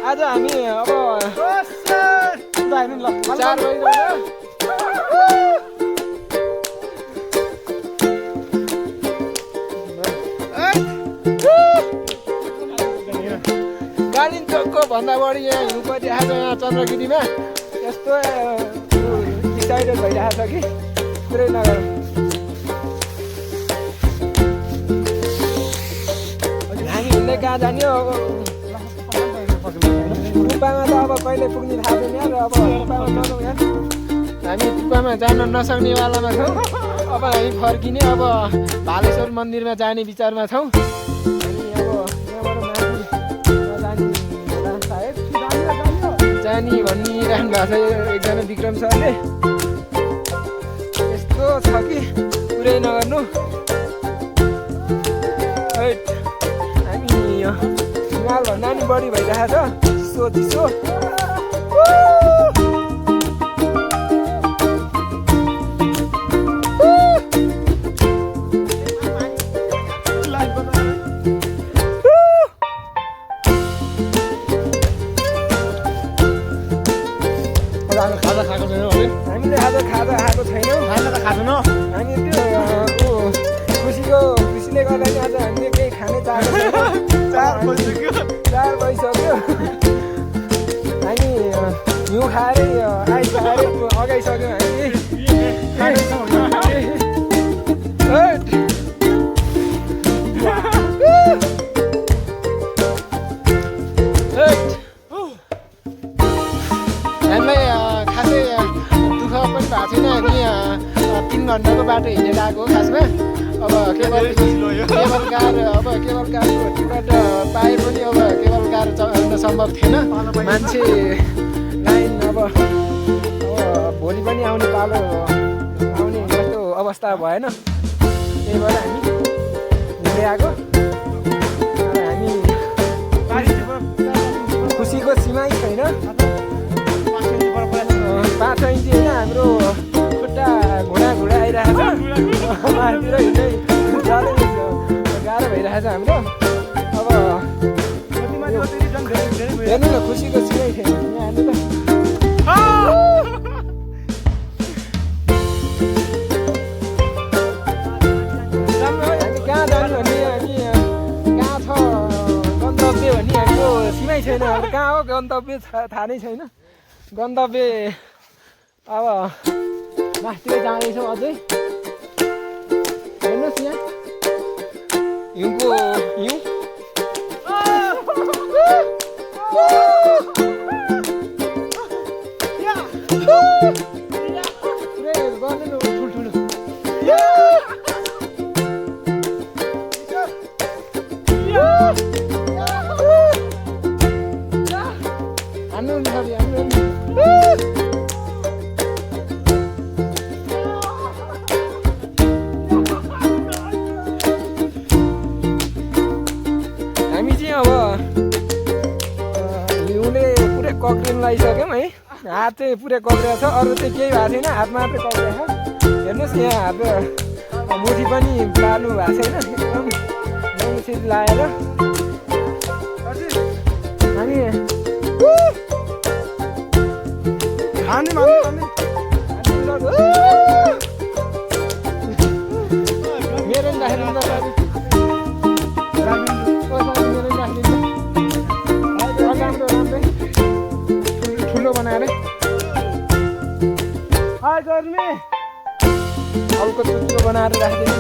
आज हामी अब 4 बजी गालिन्चोकको भन्दा बढी यहाँ हिउँ परिरहेको छ यहाँ चन्द्रगिरीमा यस्तो डिसाइडेड भइरहेको छ कि पुरै नगर हामी हिँड्दै कहाँ जाने हो टुप्पामा त अब कहिले पुग्ने थाहा छैन यार अब टुप्पामा जाउँ यार हामी टुप्पामा जान नसक्नेवालामा छौँ अब हामी फर्किने अब भालेश्वर मन्दिरमा जाने विचारमा छौँ अनि अब यहाँबाट माथि जानी भनिरहनु भएको छ एकजना विक्रम सरले यस्तो छ कि पुरै नगर्नु हामी हिमाल भन्दा नि बढी भइरहेको छ चिसो चिसो हामीले आज खाजा खाएको छैनौँ हामी त्यो खुसीले गर्दा नि आज हामीले केही खाने चाहेको छैनौँ 4 भइसक्यो हामी हिउँ खाएरै आइसकेर अगाइसक्यौँ हामीलाई खासै दुःख पनि भएको छैन हामी 3 घन्टाको बाटो हिँडेर आएको हो खासमा अब केबल कारको टिकट पाए पनि अब केबल कार चढ्न सम्भव थिएन मान्छे लाइन अब भोलि पनि आउने पालो आउने जस्तो अवस्था भएन त्यही भएर हामी हिँड्दै आएको हामी खुसीको सीमै छैन 5 इन्ची होइन हाम्रो खुट्टा घुँडा आइरहेको छ माथितिर हिँड्दै गाह्रो भइरहेको छ हाम्रो अब हेर्नु न खुसीको सिमै छैन यहाँ हेर्नु त हामी कहाँ जानु भने हामी कहाँ छ गन्तव्य भन्ने हाम्रो सिमै छैन अब कहाँ हो गन्तव्य थाहा नै छैन गन्तव्य अब माथितिर जाँदैछौँ अझै हेर्नुहोस् यहाँ हिउँको हिउँ गर्दैन ठुल्ठुलो हान्नु नि सबै हान्नु नि कक्रिनु लगाइसक्यौँ है हात चाहिँ पुरै कक्रिएको छ अरू चाहिँ केही भएको छैन हात मात्रै कक्रिएको छ हेर्नुहोस् यहाँ हात मुठी पनि पार्नु भएको छैन एकदम नमुठी लगाएर हामी मेरो नि राखिदिनु बनाएर अर्को चुच्चो बनाएर राखिदिनु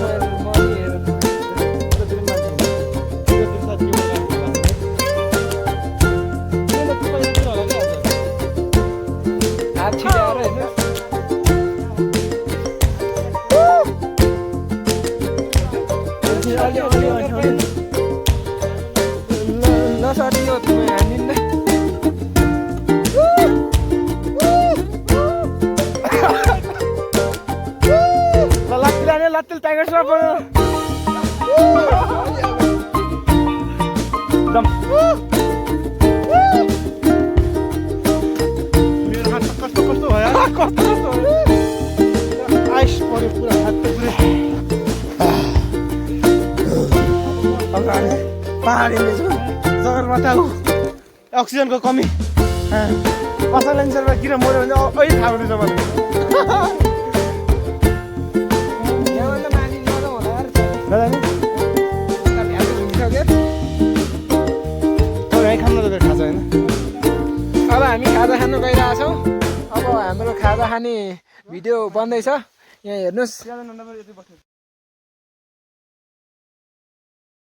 हात छिटाएर हेर्नु नसटियो तपाईँ हानिँदै लात्तिल टाइगर श्रफ एकदम मेरो हात कस्तो भयो कस्तो आइस पर्यो पुरा हात त पुरै पहाड हिँड्दैछु सगरमाथा हो अक्सिजनको कमी कसैलाई निसर्गमा किन मऱ्यो भने अहिले थाहा हुँदैछ मलाई यहाँभन्दा माथि नजाउँ होला यार। नजाने उता भ्याएको घुमिसक्यो। तपाईँ खानु त खान्छ होइन अब हामी खाजा खानु गइरहेछौँ। अब हाम्रो खाजा खाने भिडियो बन्दैछ यहाँ हेर्नुहोस्।